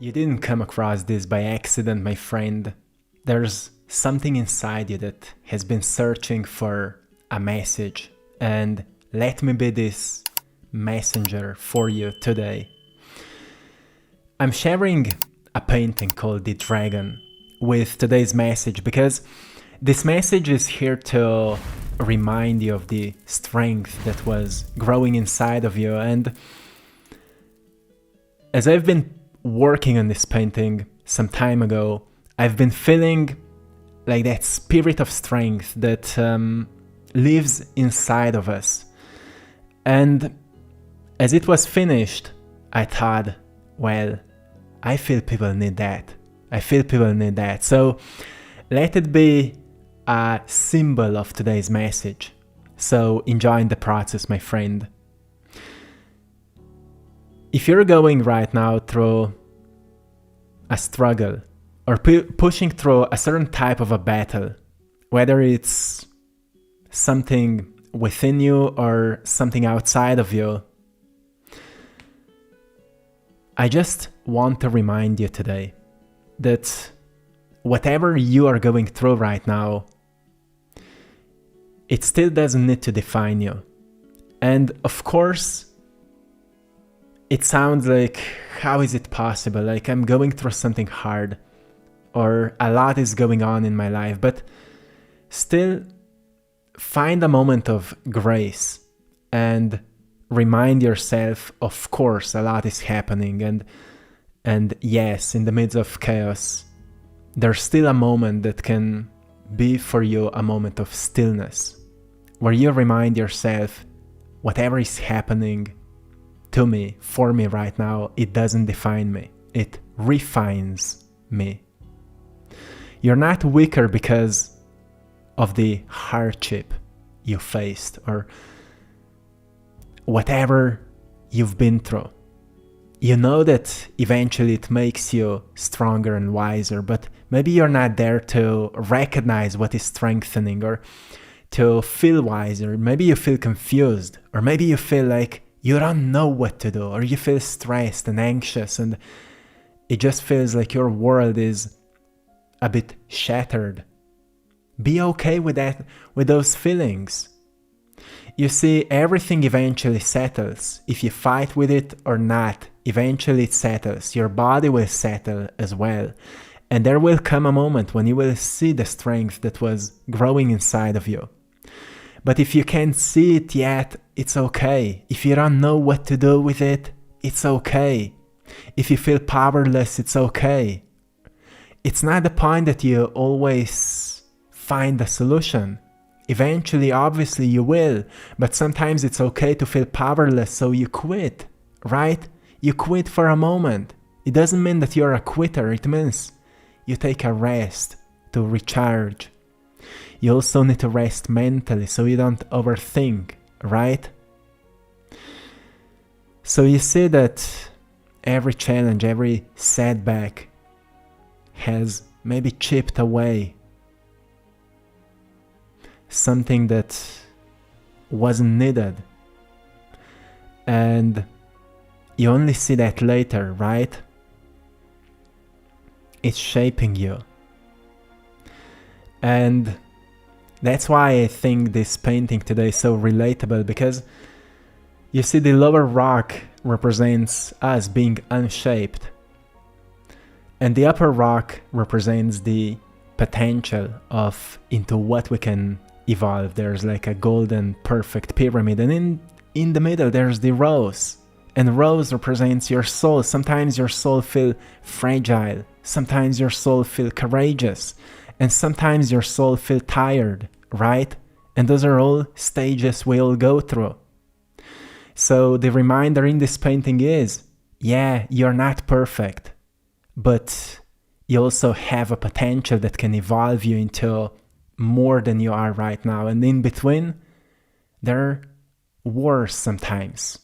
You didn't come across this by accident, my friend. There's something inside you that has been searching for a message, and let me be this messenger for you today. I'm sharing a painting called The Dragon with today's message because this message is here to remind you of the strength that was growing inside of you. And as I've been working on this painting some time ago, I've been feeling like that spirit of strength that lives inside of us. And as it was finished, I thought, well, I feel people need that. So let it be a symbol of today's message. So enjoy the process, my friend. If you're going right now through a struggle or pushing through a certain type of a battle, whether it's something within you or something outside of you, I just want to remind you today that whatever you are going through right now, it still doesn't need to define you. And of course, it sounds like, how is it possible? Like I'm going through something hard or a lot is going on in my life, but still find a moment of grace and remind yourself, of course, a lot is happening. And yes, in the midst of chaos, there's still a moment that can be for you a moment of stillness, where you remind yourself, whatever is happening to me, for me right now, it doesn't define me. It refines me. You're not weaker because of the hardship you faced or whatever you've been through. You know that eventually it makes you stronger and wiser, but maybe you're not there to recognize what is strengthening or to feel wiser. Maybe you feel confused, or maybe you feel like you don't know what to do, or you feel stressed and anxious, and it just feels like your world is a bit shattered. Be okay with that, with those feelings. You see, everything eventually settles. If you fight with it or not, eventually it settles. Your body will settle as well. And there will come a moment when you will see the strength that was growing inside of you. But if you can't see it yet, it's okay. If you don't know what to do with it, it's okay. If you feel powerless, it's okay. It's not the point that you always find a solution. Eventually, obviously, you will, but sometimes it's okay to feel powerless, so you quit, right? You quit for a moment. It doesn't mean that you're a quitter. It means you take a rest to recharge. You also need to rest mentally so you don't overthink, right? So you see that every challenge, every setback has maybe chipped away something that wasn't needed. And you only see that later, right? It's shaping you. And that's why I think this painting today is so relatable, because you see the lower rock represents us being unshaped, and the upper rock represents the potential of into what we can evolve. There's like a golden perfect pyramid, and in the middle there's the rose, and rose represents your soul. Sometimes your soul feel fragile, sometimes your soul feel courageous, and sometimes your soul feel tired, right? And those are all stages we all go through. So the reminder in this painting is, yeah, you're not perfect, but you also have a potential that can evolve you into more than you are right now. And in between, there are wars sometimes,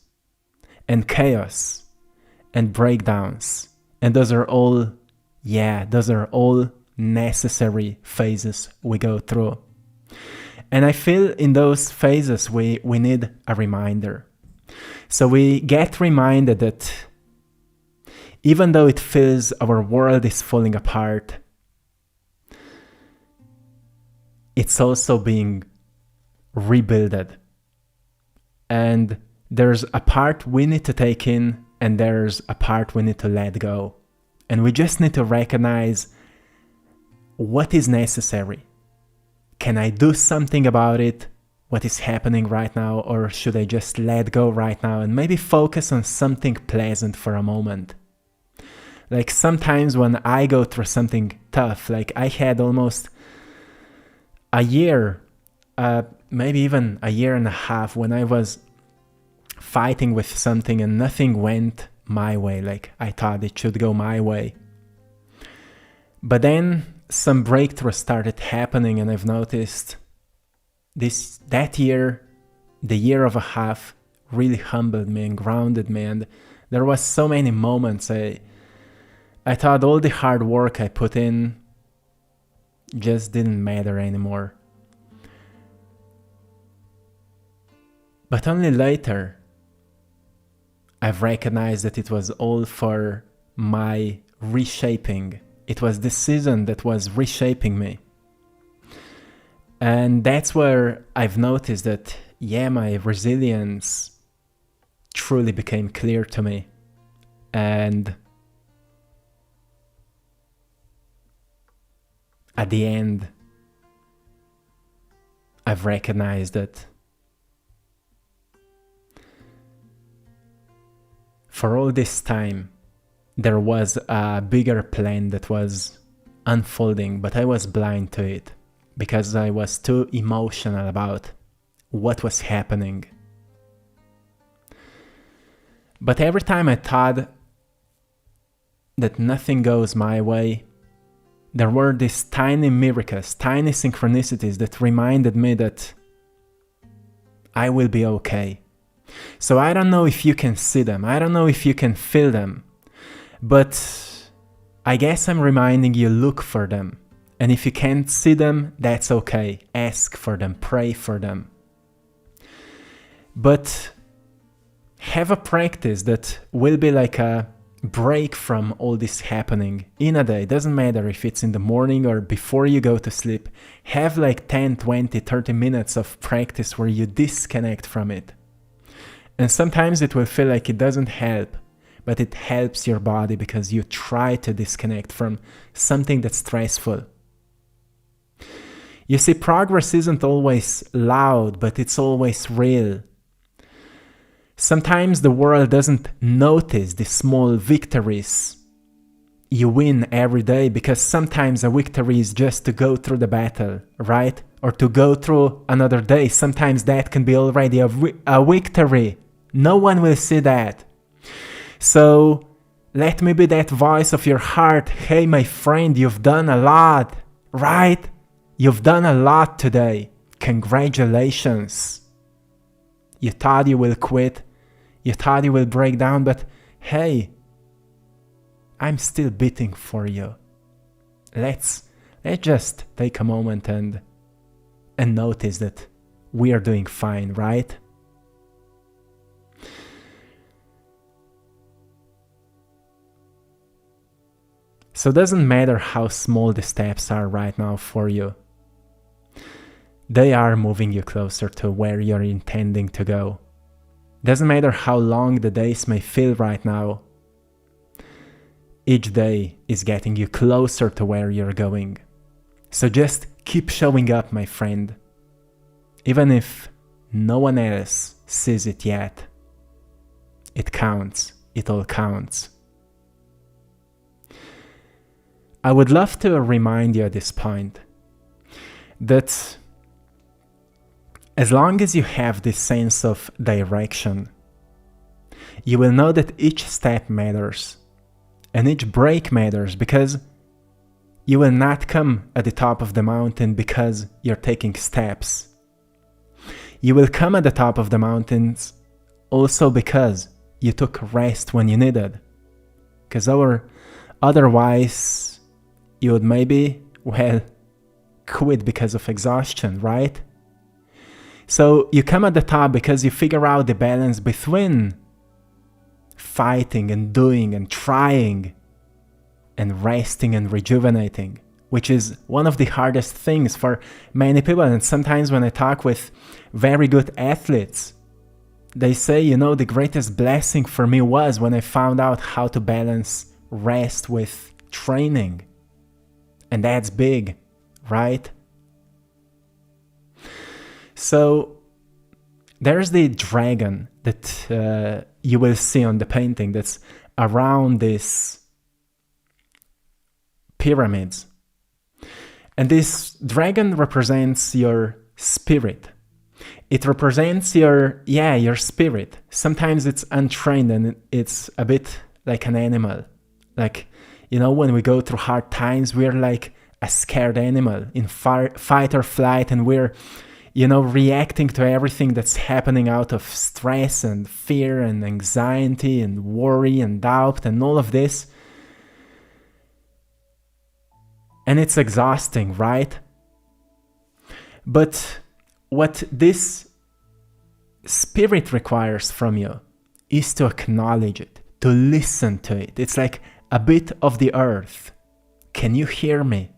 and chaos, and breakdowns. And those are all necessary phases we go through. And I feel in those phases we need a reminder. So we get reminded that Even though it feels our world is falling apart, it's also being rebuilded. And there's a part we need to take in, and there's a part we need to let go. And we just need to recognize what is necessary. Can I do something about it? What is happening right now? Or should I just let go right now and maybe focus on something pleasant for a moment? Like sometimes when I go through something tough, like I had almost a year, maybe even a year and a half, when I was fighting with something and nothing went my way, like I thought it should go my way. But then some breakthrough started happening, and I've noticed that year, the year of a half, really humbled me and grounded me. And there was so many moments I thought all the hard work I put in just didn't matter anymore. But only later I've recognized that it was all for my reshaping. It was this season that was reshaping me. And that's where I've noticed that, my resilience truly became clear to me. And at the end, I've recognized that for all this time, there was a bigger plan that was unfolding, but I was blind to it because I was too emotional about what was happening. But every time I thought that nothing goes my way, there were these tiny miracles, tiny synchronicities that reminded me that I will be okay. So I don't know if you can see them, I don't know if you can feel them, but I guess I'm reminding you, look for them. And if you can't see them, that's okay. Ask for them, pray for them. But have a practice that will be like a break from all this happening in a day. Doesn't matter if it's in the morning or before you go to sleep. Have like 10, 20, 30 minutes of practice where you disconnect from it. And sometimes it will feel like it doesn't help, but it helps your body because you try to disconnect from something that's stressful. You see, progress isn't always loud, but it's always real. Sometimes the world doesn't notice the small victories you win every day, because sometimes a victory is just to go through the battle, right? Or to go through another day. Sometimes that can be already a victory. No one will see that. So let me be that voice of your heart. Hey, my friend, you've done a lot, right? You've done a lot today. Congratulations. You thought you will quit. You thought you will break down, but hey, I'm still beating for you. Let's just take a moment and notice that we are doing fine, right? So it doesn't matter how small the steps are right now for you. They are moving you closer to where you're intending to go. Doesn't matter how long the days may feel right now. Each day is getting you closer to where you're going. So just keep showing up, my friend. Even if no one else sees it yet. It counts. It all counts. I would love to remind you at this point that as long as you have this sense of direction, you will know that each step matters and each break matters, because you will not come at the top of the mountain because you're taking steps. You will come at the top of the mountains also because you took rest when you needed. Because otherwise, you would maybe, quit because of exhaustion, right? So you come at the top because you figure out the balance between fighting and doing and trying and resting and rejuvenating, which is one of the hardest things for many people. And sometimes when I talk with very good athletes, they say, the greatest blessing for me was when I found out how to balance rest with training. And that's big, right? So there's the dragon that you will see on the painting that's around these pyramids. And this dragon represents your spirit. It represents your spirit. Sometimes it's untrained and it's a bit like an animal. Like, when we go through hard times, we're like a scared animal in fight or flight, and we're, reacting to everything that's happening out of stress and fear and anxiety and worry and doubt and all of this. And it's exhausting, right? But what this spirit requires from you is to acknowledge it, to listen to it. It's like a bit of the earth. Can you hear me?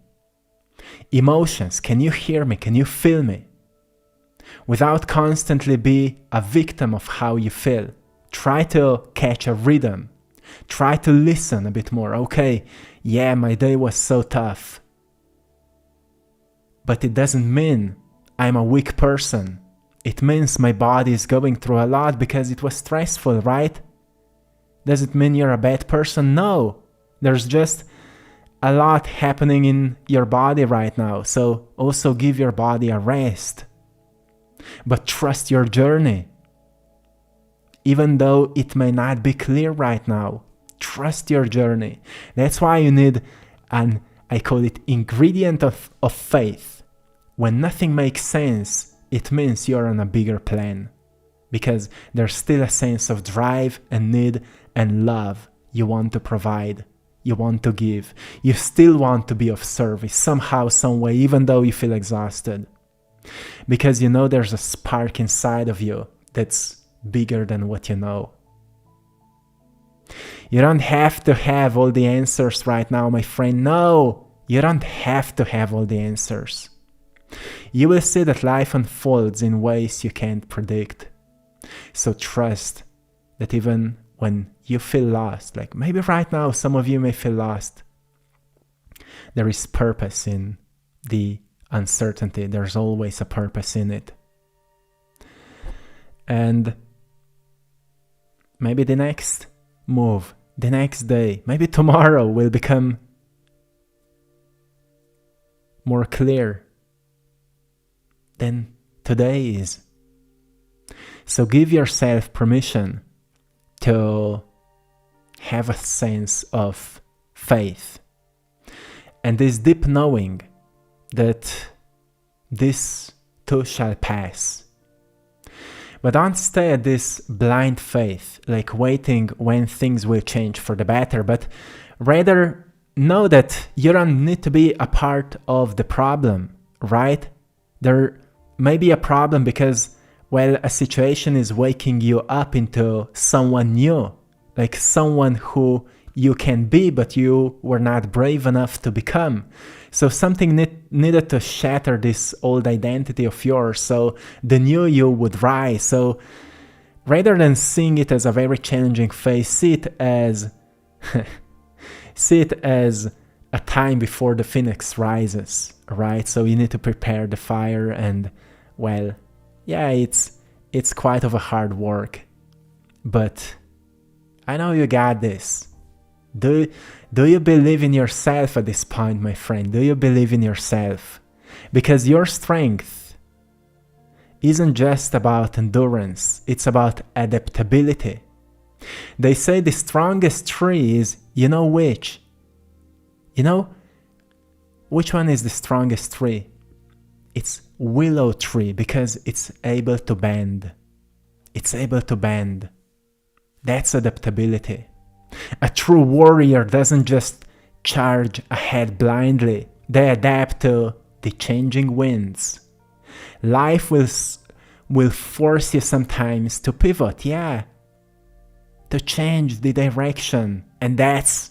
Emotions, can you hear me? Can you feel me? Without constantly be a victim of how you feel. Try to catch a rhythm. Try to listen a bit more. Okay, yeah, my day was so tough. But it doesn't mean I'm a weak person. It means my body is going through a lot because it was stressful, right? Does it mean you're a bad person? No. There's just a lot happening in your body right now. So also give your body a rest. But trust your journey. Even though it may not be clear right now, trust your journey. That's why you need I call it ingredient of faith. When nothing makes sense, it means you're on a bigger plan. Because there's still a sense of drive and need and love you want to provide, you want to give. You still want to be of service somehow, some way, even though you feel exhausted. Because there's a spark inside of you that's bigger than what you know. You don't have to have all the answers right now, my friend. No, you don't have to have all the answers. You will see that life unfolds in ways you can't predict. So trust that even when you feel lost, like maybe right now some of you may feel lost, there is purpose in the uncertainty. There's always a purpose in it. And maybe the next move, the next day, maybe tomorrow will become more clear than today is. So give yourself permission to have a sense of faith and this deep knowing that this too shall pass. But don't stay at this blind faith, like waiting when things will change for the better, but rather know that you don't need to be a part of the problem, right? There may be a problem because, a situation is waking you up into someone new, like someone who you can be, but you were not brave enough to become. So something needed to shatter this old identity of yours, so the new you would rise. So rather than seeing it as a very challenging phase, see it as a time before the phoenix rises, right? So you need to prepare the fire, and it's quite of a hard work, but I know you got this. Do you believe in yourself at this point, my friend? Do you believe in yourself? Because your strength isn't just about endurance, it's about adaptability. They say the strongest tree is, which? Which one is the strongest tree? It's willow tree, because it's able to bend. It's able to bend. That's adaptability. A true warrior doesn't just charge ahead blindly. They adapt to the changing winds. Life will force you sometimes to pivot, to to change the direction. And that's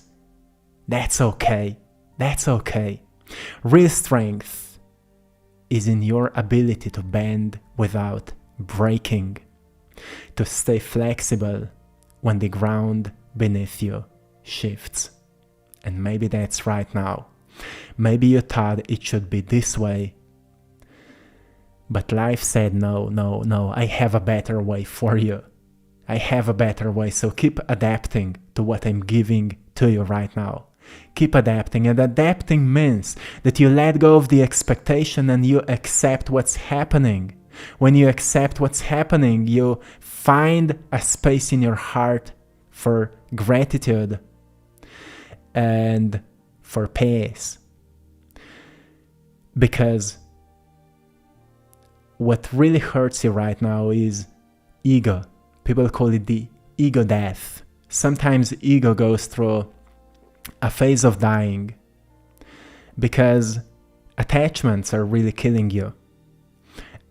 okay. That's okay. Real strength is in your ability to bend without breaking, to stay flexible when the ground beneath you shifts. And maybe that's right now. Maybe you thought it should be this way, but life said no, I have a better way for you. I have a better way, so keep adapting to what I'm giving to you right now. Keep adapting, and adapting means that you let go of the expectation and you accept what's happening. When you accept what's happening, you find a space in your heart for gratitude and for peace. Because what really hurts you right now is ego. People call it the ego death. Sometimes ego goes through a phase of dying because attachments are really killing you.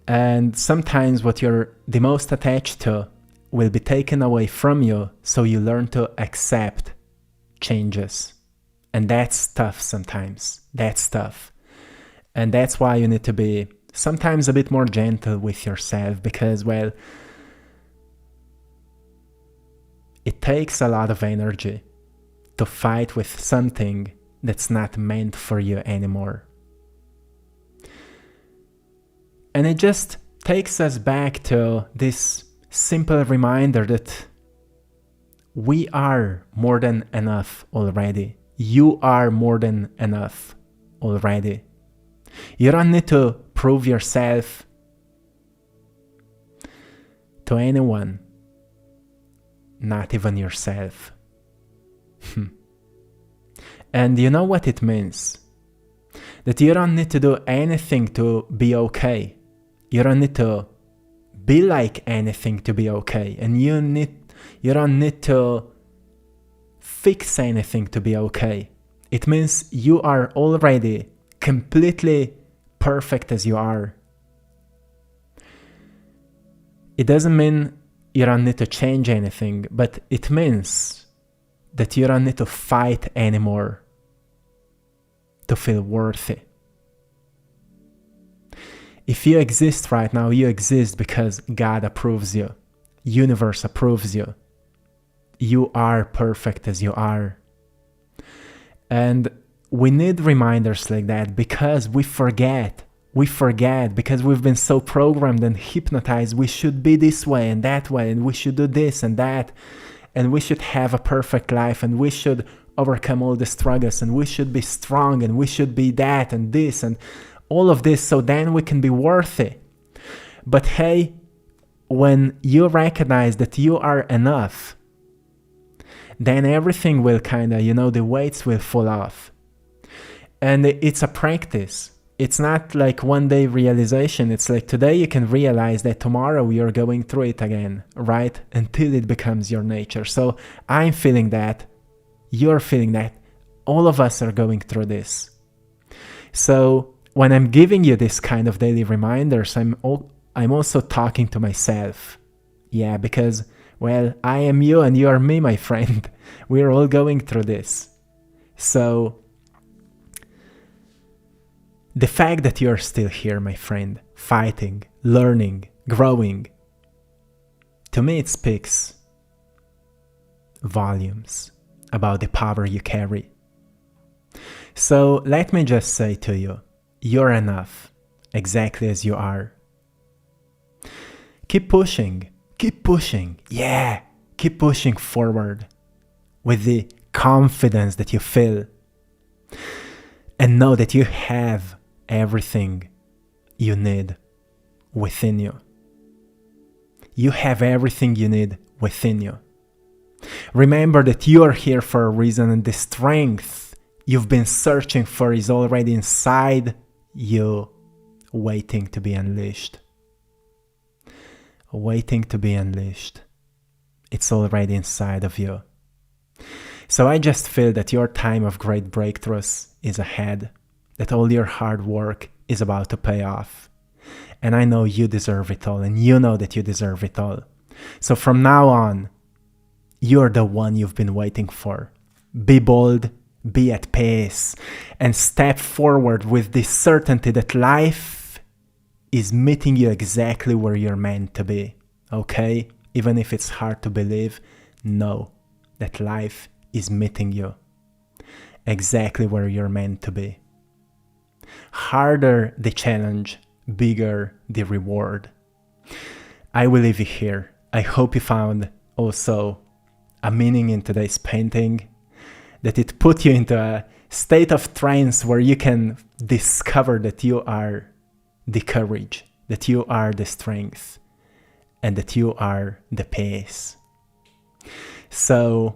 And sometimes what you're the most attached to will be taken away from you, so you learn to accept changes. And that's tough sometimes. That's tough. And that's why you need to be sometimes a bit more gentle with yourself, because, well, it takes a lot of energy to fight with something that's not meant for you anymore. And it just takes us back to this simple reminder that we are more than enough already. You are more than enough already. You don't need to prove yourself to anyone, not even yourself. And you know what it means? That you don't need to do anything to be okay. You don't need to be like anything to be okay. And you don't need to fix anything to be okay. It means you are already completely perfect as you are. It doesn't mean you don't need to change anything, but it means that you don't need to fight anymore to feel worthy. If you exist right now, you exist because God approves you. Universe approves you. You are perfect as you are. And we need reminders like that because we forget. We forget because we've been so programmed and hypnotized. We should be this way and that way, and we should do this and that, and we should have a perfect life, and we should overcome all the struggles, and we should be strong, and we should be that and this and all of this, so then we can be worthy. But hey, when you recognize that you are enough, then everything will the weights will fall off. And it's a practice. It's not like one day realization. It's like today you can realize that tomorrow you're going through it again, right? Until it becomes your nature. So I'm feeling that. You're feeling that. All of us are going through this. So when I'm giving you this kind of daily reminders, I'm also talking to myself. Yeah, because, well, I am you and you are me, my friend. We're all going through this. So the fact that you're still here, my friend, fighting, learning, growing, to me it speaks volumes about the power you carry. So let me just say to you, you're enough, exactly as you are. Keep pushing, yeah, keep pushing forward with the confidence that you feel. And know that you have everything you need within you. You have everything you need within you. Remember that you are here for a reason, and the strength you've been searching for is already inside you, waiting to be unleashed. Waiting to be unleashed. It's already inside of you. So I just feel that your time of great breakthroughs is ahead, that all your hard work is about to pay off. And I know you deserve it all, and you know that you deserve it all. So from now on, you're the one you've been waiting for. Be bold, be at peace, and step forward with the certainty that life is meeting you exactly where you're meant to be. Okay? Even if it's hard to believe, know that life is meeting you exactly where you're meant to be. Harder the challenge, bigger the reward. I will leave you here. I hope you found also a meaning in today's painting, that it put you into a state of trance where you can discover that you are the courage, that you are the strength, and that you are the peace. So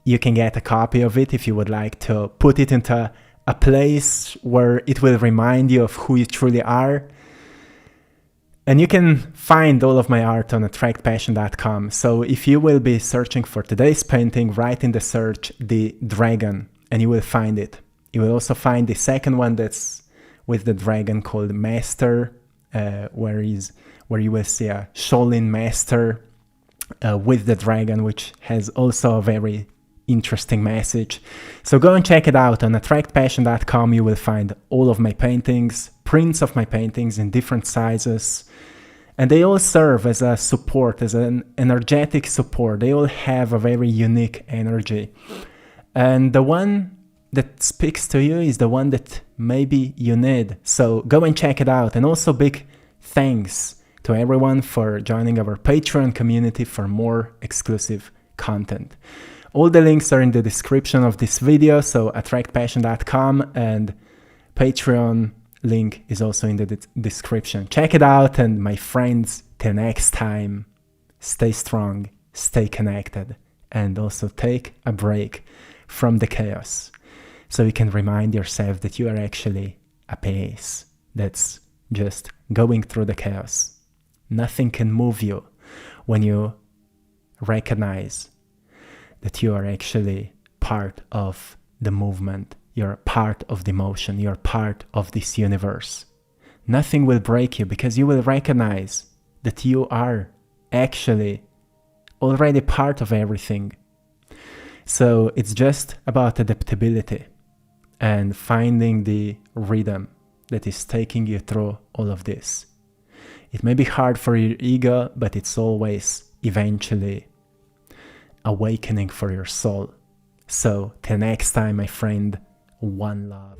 you can get a copy of it if you would like to put it into a place where it will remind you of who you truly are. And you can find all of my art on AttractPassion.com. So if you will be searching for today's painting, write in the search the dragon and you will find it. You will also find the second one that's with the dragon called Master, where you will see a Shaolin Master with the dragon, which has also a very interesting message. So go and check it out on AttractPassion.com. You will find all of my paintings, prints of my paintings in different sizes, and they all serve as a support, as an energetic support. They all have a very unique energy, and the one that speaks to you is the one that maybe you need. So go and check it out. And also big thanks to everyone for joining our Patreon community for more exclusive content. All the links are in the description of this video, so AttractPassion.com, and Patreon link is also in the description. Check it out, and my friends, till next time, stay strong, stay connected, and also take a break from the chaos, so you can remind yourself that you are actually a piece that's just going through the chaos. Nothing can move you when you recognize that you are actually part of the movement, you're part of the motion, you're part of this universe. Nothing will break you because you will recognize that you are actually already part of everything. So it's just about adaptability and finding the rhythm that is taking you through all of this. It may be hard for your ego, but it's always eventually awakening for your soul. So till next time, my friend, one love.